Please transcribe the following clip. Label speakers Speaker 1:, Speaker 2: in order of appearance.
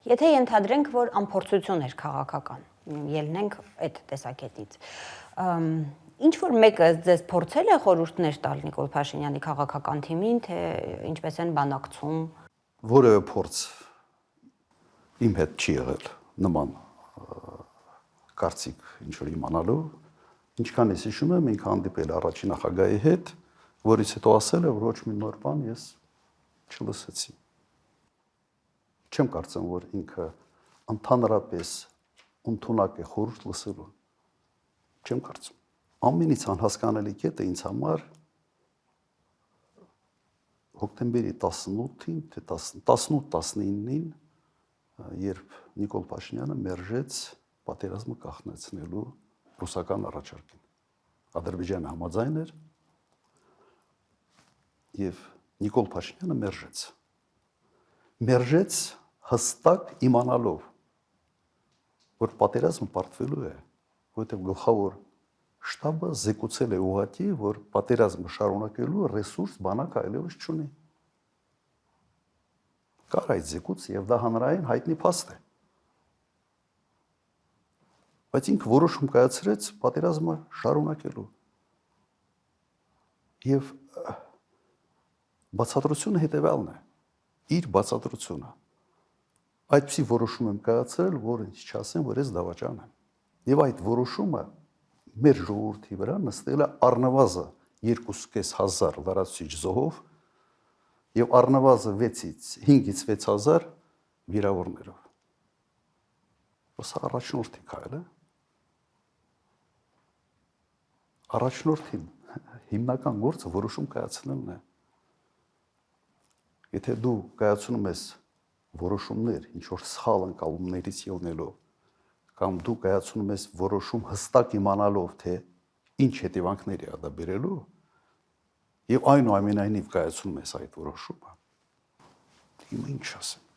Speaker 1: Եթե ենթադրենք, որ անփորձություն էր քաղաքական, ելնենք այդ տեսակետից, ինչ որ մեկը ձեզ փորձել է խորհուրդներ տալ Նիկոլ Փաշինյանի քաղաքական թիմին, թե ինչպես են բանակցում։
Speaker 2: Որևէ փորձ իմ հետ չի եղել նման կարծիք ինչ որ իմանալու, ինչքան ես հիշում եմ, ինքը հանդիպել առաջին նախագահի հետ, որից հետո ասել է, որ ոչ մի նոր բան ես չլսեցի։ Չեմ կարծում, որ ինքը ընդհանրապես ընդունակ է խորհուրդ լսելու։ Չեմ կարծում։ Ամենից անհասկանալի կետը ինձ համար հոկտեմբերի 18-ին, թե 18-19-ին, երբ Նիկոլ Փաշինյանը մերժեց պատերազմը կանխեցնելու ռուսական առաջարկին։ Ադրբեջանը համաձայն էր եւ Նիկոլ Փաշինյանը մերժեց հստակ իմանալով, որ պատերազմը պարտվելու է, որովհետեւ գլխավոր շտաբը զեկուցել է ուղղակի, որ պատերազմը շարունակելու ռեսուրս բանակ այլևս չունի։ Կար այդ զեկույց եւ դա հանրային հայտնի փաստ է։ Բայց ինքը որոշում կայացրեց պատերազմը շարունակելու։ Եվ բացատրությունը հետեւյալն է։ Իր բացատրությունը այդպիսի որոշում եմ կայացրել, որ ինձ չասեն, որ ես դավաճան եմ։ Եվ այդ որոշումը մեր ժողովրդի վրա նստել է առնվազն 2.500 լրացուցիչ զոհով եւ առնվազն 5-ից 6000 վիրավորներով։ Սա առաջնորդի քայլ է։ Առաջնորդի հիմնական գործը որոշում կայացնելն է։ Եթե դու կայացնում ես որոշումներ, ինչ որ սխալ ընկալումներից ելնելով, կամ դու կայացնում ես որոշում հստակ իմանալով, թե ինչ հետևանքներ է դա բերելու, եւ այնուամենայնիվ կայացնում ես այդ որոշումը, իմ ինչ ասեմ։